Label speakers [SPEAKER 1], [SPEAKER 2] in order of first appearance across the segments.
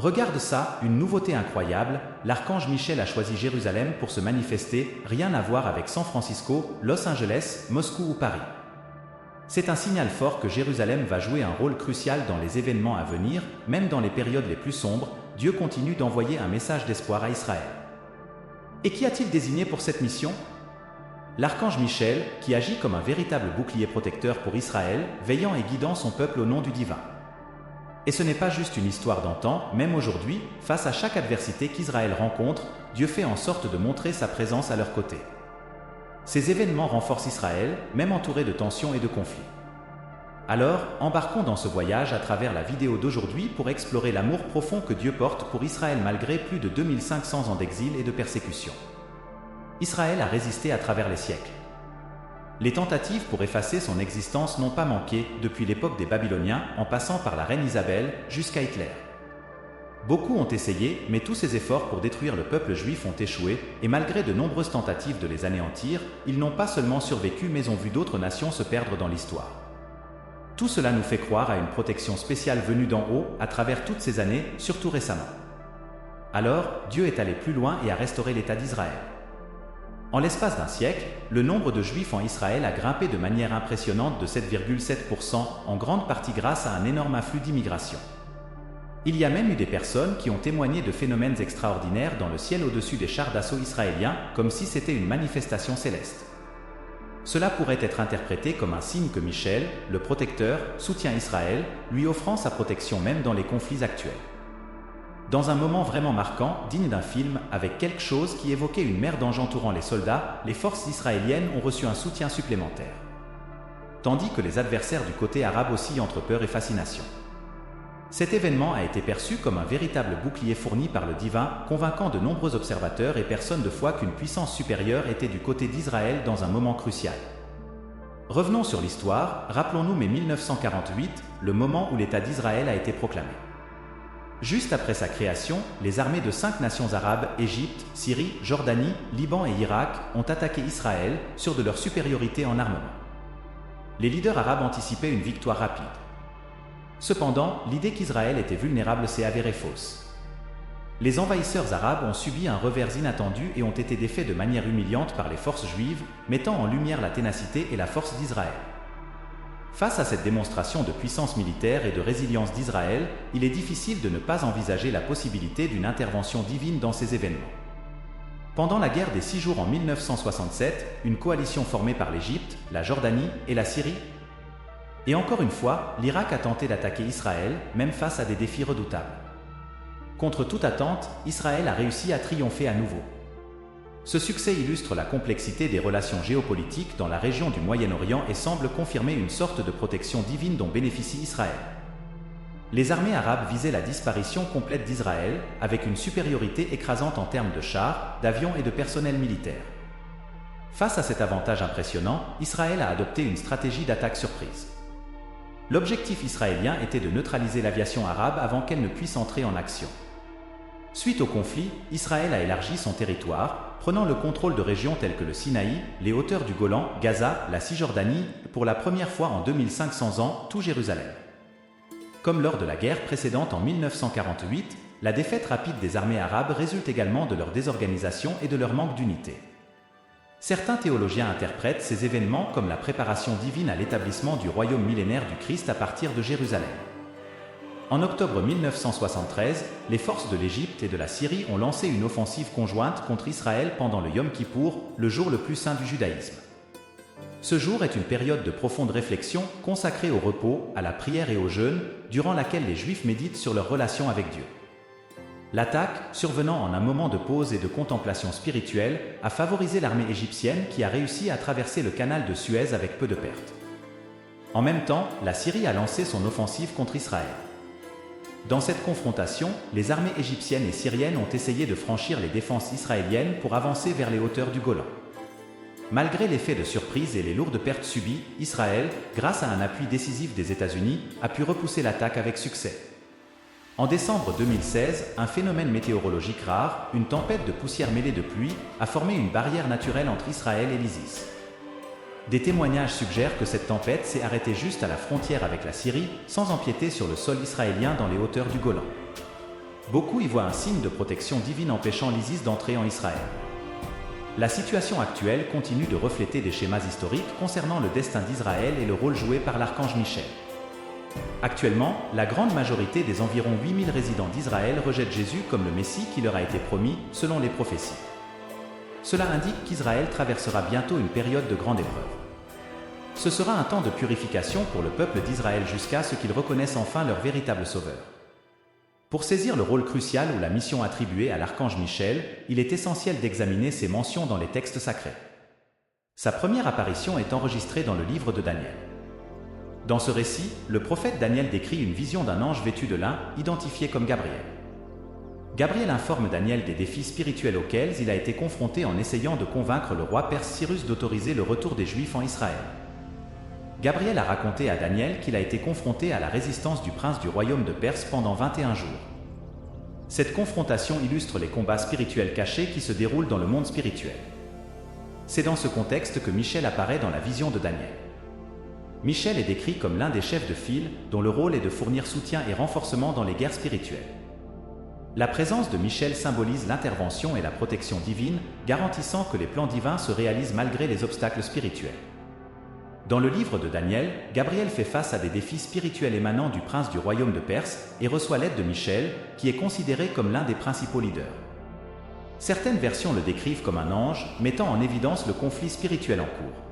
[SPEAKER 1] Regarde ça, une nouveauté incroyable, l'archange Michel a choisi Jérusalem pour se manifester, rien à voir avec San Francisco, Los Angeles, Moscou ou Paris. C'est un signal fort que Jérusalem va jouer un rôle crucial dans les événements à venir, même dans les périodes les plus sombres, Dieu continue d'envoyer un message d'espoir à Israël. Et qui a-t-il désigné pour cette mission? L'archange Michel, qui agit comme un véritable bouclier protecteur pour Israël, veillant et guidant son peuple au nom du divin. Et ce n'est pas juste une histoire d'antan, même aujourd'hui, face à chaque adversité qu'Israël rencontre, Dieu fait en sorte de montrer sa présence à leur côté. Ces événements renforcent Israël, même entouré de tensions et de conflits. Alors, embarquons dans ce voyage à travers la vidéo d'aujourd'hui pour explorer l'amour profond que Dieu porte pour Israël malgré plus de 2500 ans d'exil et de persécution. Israël a résisté à travers les siècles. Les tentatives pour effacer son existence n'ont pas manqué, depuis l'époque des Babyloniens, en passant par la reine Isabelle, jusqu'à Hitler. Beaucoup ont essayé, mais tous ces efforts pour détruire le peuple juif ont échoué, et malgré de nombreuses tentatives de les anéantir, ils n'ont pas seulement survécu mais ont vu d'autres nations se perdre dans l'histoire. Tout cela nous fait croire à une protection spéciale venue d'en haut, à travers toutes ces années, surtout récemment. Alors, Dieu est allé plus loin et a restauré l'État d'Israël. En l'espace d'un siècle, le nombre de Juifs en Israël a grimpé de manière impressionnante de 7,7%, en grande partie grâce à un énorme afflux d'immigration. Il y a même eu des personnes qui ont témoigné de phénomènes extraordinaires dans le ciel au-dessus des chars d'assaut israéliens, comme si c'était une manifestation céleste. Cela pourrait être interprété comme un signe que Michel, le protecteur, soutient Israël, lui offrant sa protection même dans les conflits actuels. Dans un moment vraiment marquant, digne d'un film, avec quelque chose qui évoquait une mer d'anges entourant les soldats, les forces israéliennes ont reçu un soutien supplémentaire. Tandis que les adversaires du côté arabe oscillent entre peur et fascination. Cet événement a été perçu comme un véritable bouclier fourni par le divin, convainquant de nombreux observateurs et personnes de foi qu'une puissance supérieure était du côté d'Israël dans un moment crucial. Revenons sur l'histoire, rappelons-nous mai 1948, le moment où l'État d'Israël a été proclamé. Juste après sa création, les armées de 5 nations arabes, Égypte, Syrie, Jordanie, Liban et Irak, ont attaqué Israël, sûrs de leur supériorité en armement. Les leaders arabes anticipaient une victoire rapide. Cependant, l'idée qu'Israël était vulnérable s'est avérée fausse. Les envahisseurs arabes ont subi un revers inattendu et ont été défaits de manière humiliante par les forces juives, mettant en lumière la ténacité et la force d'Israël. Face à cette démonstration de puissance militaire et de résilience d'Israël, il est difficile de ne pas envisager la possibilité d'une intervention divine dans ces événements. Pendant la guerre des 6 jours en 1967, une coalition formée par l'Égypte, la Jordanie et la Syrie. Et encore une fois, l'Irak a tenté d'attaquer Israël, même face à des défis redoutables. Contre toute attente, Israël a réussi à triompher à nouveau. Ce succès illustre la complexité des relations géopolitiques dans la région du Moyen-Orient et semble confirmer une sorte de protection divine dont bénéficie Israël. Les armées arabes visaient la disparition complète d'Israël, avec une supériorité écrasante en termes de chars, d'avions et de personnel militaire. Face à cet avantage impressionnant, Israël a adopté une stratégie d'attaque surprise. L'objectif israélien était de neutraliser l'aviation arabe avant qu'elle ne puisse entrer en action. Suite au conflit, Israël a élargi son territoire, prenant le contrôle de régions telles que le Sinaï, les hauteurs du Golan, Gaza, la Cisjordanie, et pour la première fois en 2500 ans, tout Jérusalem. Comme lors de la guerre précédente en 1948, la défaite rapide des armées arabes résulte également de leur désorganisation et de leur manque d'unité. Certains théologiens interprètent ces événements comme la préparation divine à l'établissement du royaume millénaire du Christ à partir de Jérusalem. En octobre 1973, les forces de l'Égypte et de la Syrie ont lancé une offensive conjointe contre Israël pendant le Yom Kippour, le jour le plus saint du judaïsme. Ce jour est une période de profonde réflexion consacrée au repos, à la prière et au jeûne, durant laquelle les Juifs méditent sur leur relation avec Dieu. L'attaque, survenant en un moment de pause et de contemplation spirituelle, a favorisé l'armée égyptienne qui a réussi à traverser le canal de Suez avec peu de pertes. En même temps, la Syrie a lancé son offensive contre Israël. Dans cette confrontation, les armées égyptiennes et syriennes ont essayé de franchir les défenses israéliennes pour avancer vers les hauteurs du Golan. Malgré l'effet de surprise et les lourdes pertes subies, Israël, grâce à un appui décisif des États-Unis, a pu repousser l'attaque avec succès. En décembre 2016, un phénomène météorologique rare, une tempête de poussière mêlée de pluie, a formé une barrière naturelle entre Israël et l'ISIS. Des témoignages suggèrent que cette tempête s'est arrêtée juste à la frontière avec la Syrie, sans empiéter sur le sol israélien dans les hauteurs du Golan. Beaucoup y voient un signe de protection divine empêchant l'ISIS d'entrer en Israël. La situation actuelle continue de refléter des schémas historiques concernant le destin d'Israël et le rôle joué par l'archange Michel. Actuellement, la grande majorité des environ 8000 résidents d'Israël rejettent Jésus comme le Messie qui leur a été promis, selon les prophéties. Cela indique qu'Israël traversera bientôt une période de grande épreuve. Ce sera un temps de purification pour le peuple d'Israël jusqu'à ce qu'ils reconnaissent enfin leur véritable sauveur. Pour saisir le rôle crucial ou la mission attribuée à l'archange Michel, il est essentiel d'examiner ses mentions dans les textes sacrés. Sa première apparition est enregistrée dans le livre de Daniel. Dans ce récit, le prophète Daniel décrit une vision d'un ange vêtu de lin, identifié comme Gabriel. Gabriel informe Daniel des défis spirituels auxquels il a été confronté en essayant de convaincre le roi perse Cyrus d'autoriser le retour des Juifs en Israël. Gabriel a raconté à Daniel qu'il a été confronté à la résistance du prince du royaume de Perse pendant 21 jours. Cette confrontation illustre les combats spirituels cachés qui se déroulent dans le monde spirituel. C'est dans ce contexte que Michel apparaît dans la vision de Daniel. Michel est décrit comme l'un des chefs de file, dont le rôle est de fournir soutien et renforcement dans les guerres spirituelles. La présence de Michel symbolise l'intervention et la protection divine, garantissant que les plans divins se réalisent malgré les obstacles spirituels. Dans le livre de Daniel, Gabriel fait face à des défis spirituels émanant du prince du royaume de Perse et reçoit l'aide de Michel, qui est considéré comme l'un des principaux leaders. Certaines versions le décrivent comme un ange, mettant en évidence le conflit spirituel en cours.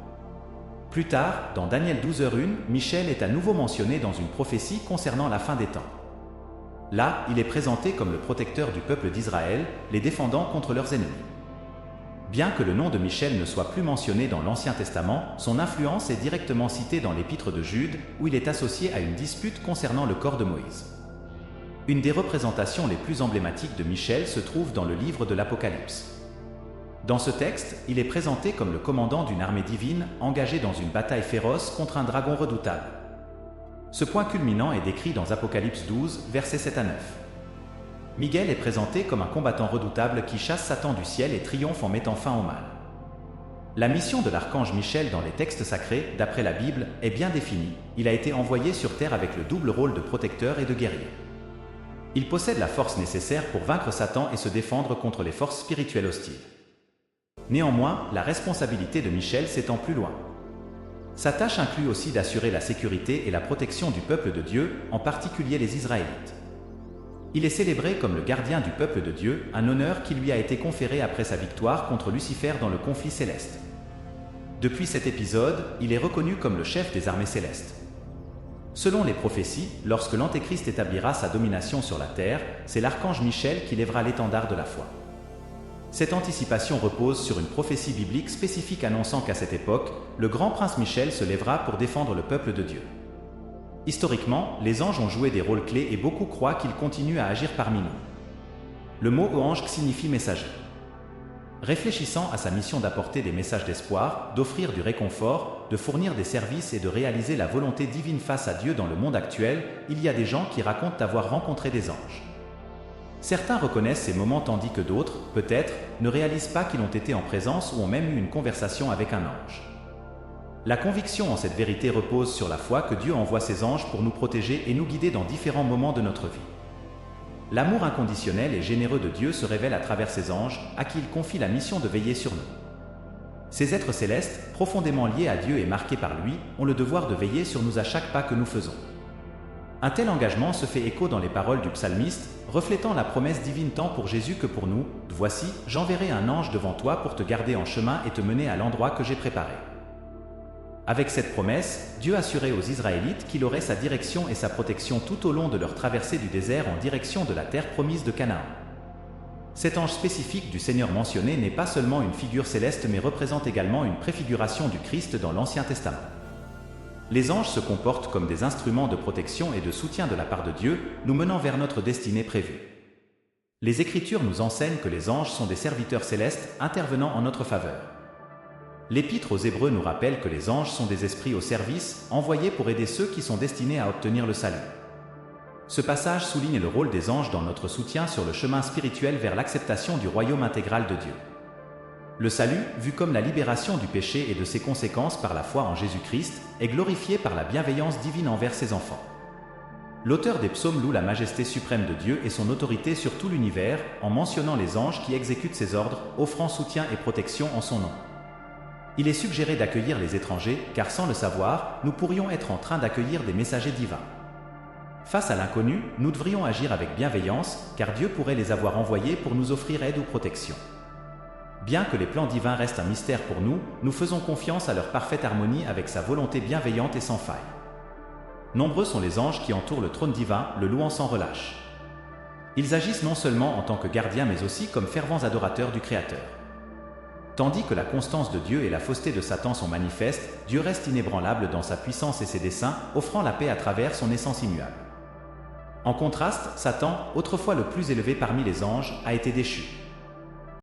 [SPEAKER 1] Plus tard, dans Daniel 12h01, Michel est à nouveau mentionné dans une prophétie concernant la fin des temps. Là, il est présenté comme le protecteur du peuple d'Israël, les défendant contre leurs ennemis. Bien que le nom de Michel ne soit plus mentionné dans l'Ancien Testament, son influence est directement citée dans l'Épître de Jude, où il est associé à une dispute concernant le corps de Moïse. Une des représentations les plus emblématiques de Michel se trouve dans le livre de l'Apocalypse. Dans ce texte, il est présenté comme le commandant d'une armée divine, engagée dans une bataille féroce contre un dragon redoutable. Ce point culminant est décrit dans Apocalypse 12, versets 7 à 9. Miguel est présenté comme un combattant redoutable qui chasse Satan du ciel et triomphe en mettant fin au mal. La mission de l'archange Michel dans les textes sacrés, d'après la Bible, est bien définie. Il a été envoyé sur terre avec le double rôle de protecteur et de guerrier. Il possède la force nécessaire pour vaincre Satan et se défendre contre les forces spirituelles hostiles. Néanmoins, la responsabilité de Michel s'étend plus loin. Sa tâche inclut aussi d'assurer la sécurité et la protection du peuple de Dieu, en particulier les Israélites. Il est célébré comme le gardien du peuple de Dieu, un honneur qui lui a été conféré après sa victoire contre Lucifer dans le conflit céleste. Depuis cet épisode, il est reconnu comme le chef des armées célestes. Selon les prophéties, lorsque l'Antéchrist établira sa domination sur la terre, c'est l'archange Michel qui lèvera l'étendard de la foi. Cette anticipation repose sur une prophétie biblique spécifique annonçant qu'à cette époque, le grand prince Michel se lèvera pour défendre le peuple de Dieu. Historiquement, les anges ont joué des rôles clés et beaucoup croient qu'ils continuent à agir parmi nous. Le mot ange signifie messager. Réfléchissant à sa mission d'apporter des messages d'espoir, d'offrir du réconfort, de fournir des services et de réaliser la volonté divine face à Dieu dans le monde actuel, il y a des gens qui racontent avoir rencontré des anges. Certains reconnaissent ces moments tandis que d'autres, peut-être, ne réalisent pas qu'ils ont été en présence ou ont même eu une conversation avec un ange. La conviction en cette vérité repose sur la foi que Dieu envoie ses anges pour nous protéger et nous guider dans différents moments de notre vie. L'amour inconditionnel et généreux de Dieu se révèle à travers ses anges, à qui il confie la mission de veiller sur nous. Ces êtres célestes, profondément liés à Dieu et marqués par lui, ont le devoir de veiller sur nous à chaque pas que nous faisons. Un tel engagement se fait écho dans les paroles du psalmiste, reflétant la promesse divine tant pour Jésus que pour nous. « Voici, j'enverrai un ange devant toi pour te garder en chemin et te mener à l'endroit que j'ai préparé. » Avec cette promesse, Dieu assurait aux Israélites qu'il aurait sa direction et sa protection tout au long de leur traversée du désert en direction de la terre promise de Canaan. Cet ange spécifique du Seigneur mentionné n'est pas seulement une figure céleste mais représente également une préfiguration du Christ dans l'Ancien Testament. Les anges se comportent comme des instruments de protection et de soutien de la part de Dieu, nous menant vers notre destinée prévue. Les Écritures nous enseignent que les anges sont des serviteurs célestes intervenant en notre faveur. L'Épître aux Hébreux nous rappelle que les anges sont des esprits au service, envoyés pour aider ceux qui sont destinés à obtenir le salut. Ce passage souligne le rôle des anges dans notre soutien sur le chemin spirituel vers l'acceptation du royaume intégral de Dieu. Le salut, vu comme la libération du péché et de ses conséquences par la foi en Jésus-Christ, est glorifié par la bienveillance divine envers ses enfants. L'auteur des psaumes loue la majesté suprême de Dieu et son autorité sur tout l'univers, en mentionnant les anges qui exécutent ses ordres, offrant soutien et protection en son nom. Il est suggéré d'accueillir les étrangers, car sans le savoir, nous pourrions être en train d'accueillir des messagers divins. Face à l'inconnu, nous devrions agir avec bienveillance, car Dieu pourrait les avoir envoyés pour nous offrir aide ou protection. Bien que les plans divins restent un mystère pour nous, nous faisons confiance à leur parfaite harmonie avec sa volonté bienveillante et sans faille. Nombreux sont les anges qui entourent le trône divin, le louant sans relâche. Ils agissent non seulement en tant que gardiens mais aussi comme fervents adorateurs du Créateur. Tandis que la constance de Dieu et la fausseté de Satan sont manifestes, Dieu reste inébranlable dans sa puissance et ses desseins, offrant la paix à travers son essence immuable. En contraste, Satan, autrefois le plus élevé parmi les anges, a été déchu.